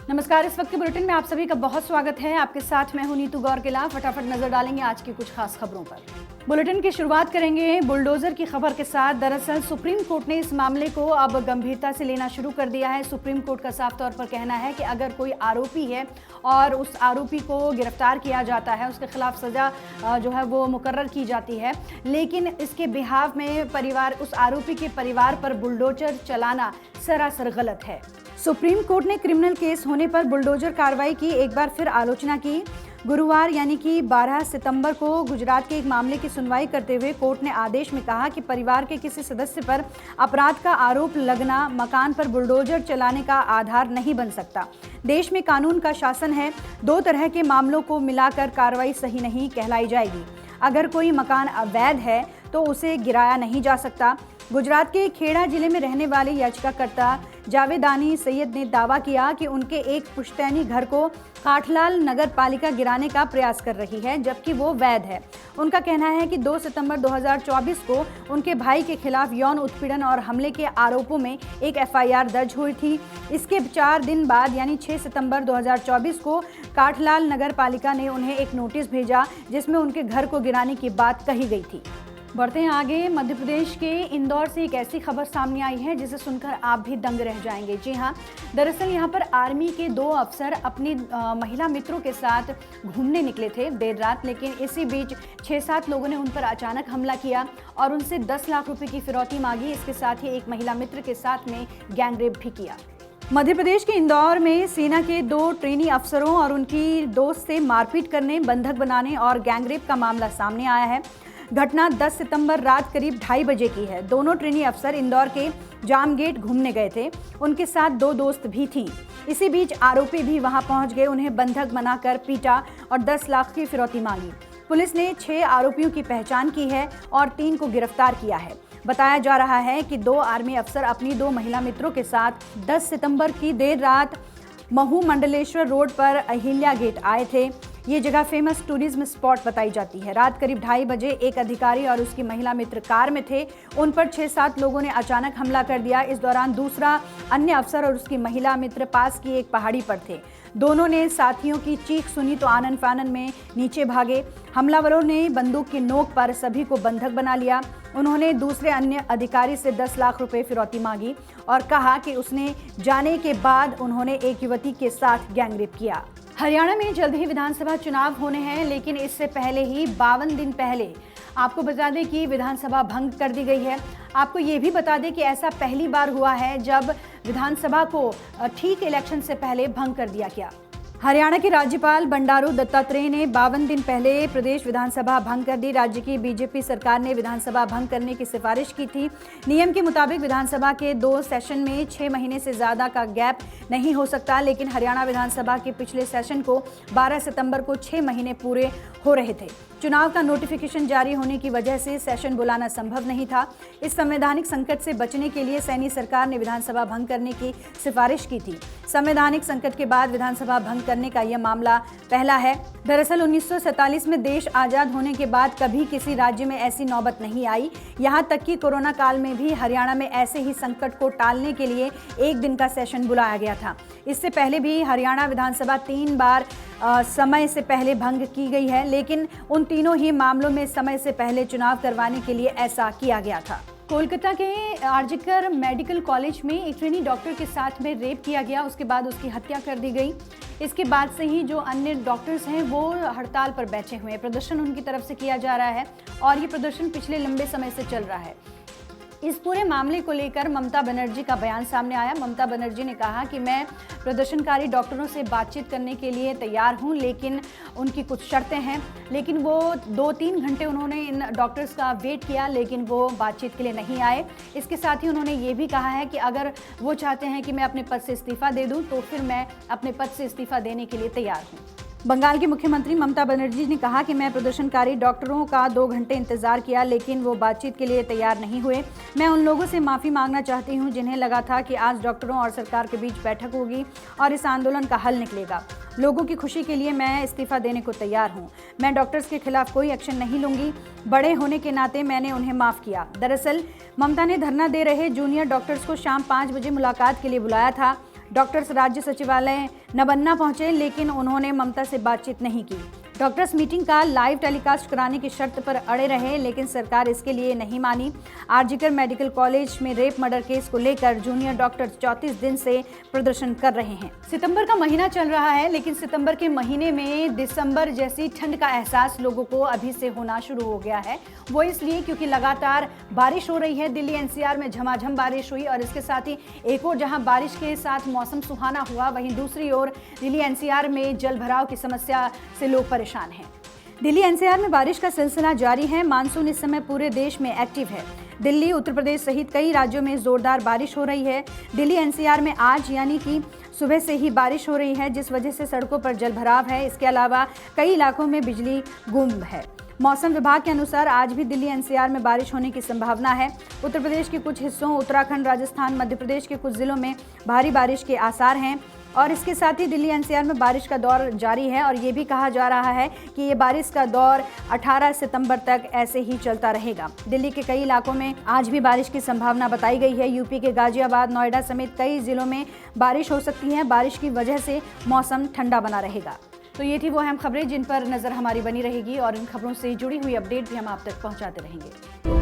नमस्कार। इस वक्त के बुलेटिन में आप सभी का बहुत स्वागत है। आपके साथ मैं हूं नीतू गौरकिला। फटाफट नजर डालेंगे आज की कुछ खास खबरों पर। बुलेटिन की शुरुआत करेंगे बुलडोजर की खबर के साथ। दरअसल सुप्रीम कोर्ट ने इस मामले को अब गंभीरता से लेना शुरू कर दिया है। सुप्रीम कोर्ट का साफ तौर पर कहना है कि अगर कोई आरोपी है और उस आरोपी को गिरफ्तार किया जाता है, उसके खिलाफ सजा जो है वो मुकर्रर की जाती है, लेकिन इसके बिहाफ में उस आरोपी के परिवार पर बुलडोजर चलाना सरासर गलत है। सुप्रीम कोर्ट ने क्रिमिनल केस होने पर बुलडोजर कार्रवाई की एक बार फिर आलोचना की। गुरुवार यानी कि 12 सितंबर को गुजरात के एक मामले की सुनवाई करते हुए कोर्ट ने आदेश में कहा कि परिवार के किसी सदस्य पर अपराध का आरोप लगना मकान पर बुलडोजर चलाने का आधार नहीं बन सकता। देश में कानून का शासन है, दो तरह के मामलों को मिलाकर कार्रवाई सही नहीं कहलाई जाएगी। अगर कोई मकान अवैध है तो उसे गिराया नहीं जा सकता। गुजरात के खेड़ा जिले में रहने वाले याचिकाकर्ता जावेदानी सैयद ने दावा किया कि उनके एक पुश्तैनी घर को काठलाल नगर पालिका गिराने का प्रयास कर रही है, जबकि वो वैध है। उनका कहना है कि 2 सितंबर 2024 को उनके भाई के खिलाफ यौन उत्पीड़न और हमले के आरोपों में एक एफआईआर दर्ज हुई थी। इसके 4 दिन बाद यानी 6 सितंबर 2024 को काठलाल नगर पालिका ने उन्हें एक नोटिस भेजा जिसमें उनके घर को गिराने की बात कही गई थी। बढ़ते हैं आगे। मध्य प्रदेश के इंदौर से एक ऐसी खबर सामने आई है जिसे सुनकर आप भी दंग रह जाएंगे। जी हाँ, दरअसल यहाँ पर आर्मी के 2 अफसर अपनी महिला मित्रों के साथ घूमने निकले थे देर रात, लेकिन इसी बीच 6-7 लोगों ने उन पर अचानक हमला किया और उनसे 10 लाख रुपए की फिरौती मांगी। इसके साथ ही एक महिला मित्र के साथ में गैंगरेप भी किया। मध्य प्रदेश के इंदौर में सेना के 2 ट्रेनी अफसरों और उनकी दोस्त से मारपीट करने, बंधक बनाने और गैंगरेप का मामला सामने आया है। घटना 10 सितंबर रात करीब 2:30 बजे की है। दोनों ट्रेनी अफसर इंदौर के जाम गेट घूमने गए थे। उनके साथ 2 दोस्त भी थी। इसी बीच आरोपी भी वहां पहुंच गए, उन्हें बंधक बनाकर पीटा और 10 लाख की फिरौती मांगी। पुलिस ने 6 आरोपियों की पहचान की है और 3 को गिरफ्तार किया है। बताया जा रहा है कि 2 आर्मी अफसर अपनी 2 महिला मित्रों के साथ 10 सितंबर की देर रात महू मंडलेश्वर रोड पर अहिल्या गेट आए थे। ये जगह फेमस टूरिज्म स्पॉट बताई जाती है। रात करीब 2:30 बजे एक अधिकारी और उसकी महिला मित्र कार में थे। उन पर 6-7 लोगों ने अचानक हमला कर दिया। इस दौरान दूसरा अन्य अफसर और उसकी महिला मित्र पास की एक पहाड़ी पर थे। दोनों ने साथियों की चीख सुनी तो आनन फानन में नीचे भागे। हमलावरों ने बंदूक की नोक पर सभी को बंधक बना लिया। उन्होंने दूसरे अन्य अधिकारी से 10 लाख रुपए फिरौती मांगी और कहा कि उसने जाने के बाद उन्होंने एक युवती के साथ गैंगरेप किया। हरियाणा में जल्द ही विधानसभा चुनाव होने हैं, लेकिन इससे पहले ही 52 दिन पहले आपको बता दें कि विधानसभा भंग कर दी गई है। आपको ये भी बता दें कि ऐसा पहली बार हुआ है जब विधानसभा को ठीक इलेक्शन से पहले भंग कर दिया गया। हरियाणा के राज्यपाल बंडारू दत्तात्रेय ने 52 दिन पहले प्रदेश विधानसभा भंग कर दी। राज्य की बीजेपी सरकार ने विधानसभा भंग करने की सिफारिश की थी। नियम के मुताबिक विधानसभा के 2 सेशन में 6 महीने से ज़्यादा का गैप नहीं हो सकता, लेकिन हरियाणा विधानसभा के पिछले सेशन को 12 सितंबर को 6 महीने पूरे हो रहे थे। चुनाव का नोटिफिकेशन जारी होने की वजह से सेशन बुलाना संभव नहीं था। इस संवैधानिक संकट से बचने के लिए सैनी सरकार ने विधानसभा भंग करने की सिफारिश की थी। संवैधानिक संकट के बाद विधानसभा भंग करने का यह मामला पहला है। दरअसल 1947 में देश आज़ाद होने के बाद कभी किसी राज्य में ऐसी नौबत नहीं आई। यहाँ तक कि कोरोना काल में भी हरियाणा में ऐसे ही संकट को टालने के लिए 1 दिन का सेशन बुलाया गया था। इससे पहले भी हरियाणा विधानसभा 3 बार समय से पहले भंग की गई है, लेकिन उन तीनों ही मामलों में समय से पहले चुनाव करवाने के लिए ऐसा किया गया था। कोलकाता के आरजीकर मेडिकल कॉलेज में एक ट्रेनी डॉक्टर के साथ में रेप किया गया, उसके बाद उसकी हत्या कर दी गई। इसके बाद से ही जो अन्य डॉक्टर्स हैं वो हड़ताल पर बैठे हुए हैं। प्रदर्शन उनकी तरफ से किया जा रहा है और ये प्रदर्शन पिछले लंबे समय से चल रहा है। इस पूरे मामले को लेकर ममता बनर्जी का बयान सामने आया। ममता बनर्जी ने कहा कि मैं प्रदर्शनकारी डॉक्टरों से बातचीत करने के लिए तैयार हूं, लेकिन उनकी कुछ शर्तें हैं। लेकिन वो 2-3 घंटे उन्होंने इन डॉक्टर्स का वेट किया, लेकिन वो बातचीत के लिए नहीं आए। इसके साथ ही उन्होंने ये भी कहा है कि अगर वो चाहते हैं कि मैं अपने पद से इस्तीफा दे दूँ तो फिर मैं अपने पद से इस्तीफा देने के लिए तैयार हूँ। बंगाल की मुख्यमंत्री ममता बनर्जी ने कहा कि मैं प्रदर्शनकारी डॉक्टरों का 2 घंटे इंतजार किया, लेकिन वो बातचीत के लिए तैयार नहीं हुए। मैं उन लोगों से माफ़ी मांगना चाहती हूं जिन्हें लगा था कि आज डॉक्टरों और सरकार के बीच बैठक होगी और इस आंदोलन का हल निकलेगा। लोगों की खुशी के लिए मैं इस्तीफा देने को तैयार हूं। मैं डॉक्टर्स के खिलाफ कोई एक्शन नहीं लूंगी। बड़े होने के नाते मैंने उन्हें माफ़ किया। दरअसल ममता ने धरना दे रहे जूनियर डॉक्टर्स को शाम 5 बजे मुलाकात के लिए बुलाया था। डॉक्टर्स राज्य सचिवालय नबन्ना पहुंचे, लेकिन उन्होंने ममता से बातचीत नहीं की। डॉक्टर्स मीटिंग का लाइव टेलीकास्ट कराने की शर्त पर अड़े रहे, लेकिन सरकार इसके लिए नहीं मानी। आरजीकर मेडिकल कॉलेज में रेप मर्डर केस को लेकर जूनियर डॉक्टर 34 दिन से प्रदर्शन कर रहे हैं। सितंबर का महीना चल रहा है, लेकिन सितंबर के महीने में दिसंबर जैसी ठंड का एहसास लोगों को अभी से होना शुरू हो गया है। वो इसलिए क्योंकि लगातार बारिश हो रही है। दिल्ली एनसीआर में झमाझम बारिश हुई और इसके साथ ही एक और जहां बारिश के साथ मौसम सुहाना हुआ, वहीं दूसरी ओर दिल्ली एनसीआर में जल भराव की समस्या से लोग परेशान हैं। दिल्ली एनसीआर में बारिश का सिलसिला जारी है। मानसून इस समय पूरे देश में एक्टिव है। दिल्ली, उत्तर प्रदेश सहित कई राज्यों में जोरदार बारिश हो रही है। दिल्ली एनसीआर में आज यानी कि सुबह से ही बारिश हो रही है, जिस वजह से सड़कों पर जलभराव है। इसके अलावा कई इलाकों में बिजली गुम है। मौसम विभाग के अनुसार आज भी दिल्ली एनसीआर में बारिश होने की संभावना है। उत्तर प्रदेश के कुछ हिस्सों, उत्तराखंड, राजस्थान, मध्य प्रदेश के कुछ जिलों में भारी बारिश के आसार हैं और इसके साथ ही दिल्ली एनसीआर में बारिश का दौर जारी है और ये भी कहा जा रहा है कि ये बारिश का दौर 18 सितंबर तक ऐसे ही चलता रहेगा। दिल्ली के कई इलाकों में आज भी बारिश की संभावना बताई गई है। यूपी के गाजियाबाद, नोएडा समेत कई जिलों में बारिश हो सकती है। बारिश की वजह से मौसम ठंडा बना रहेगा। तो ये थी वो अहम खबरें जिन पर नज़र हमारी बनी रहेगी और इन खबरों से जुड़ी हुई अपडेट भी हम आप तक पहुँचाते रहेंगे।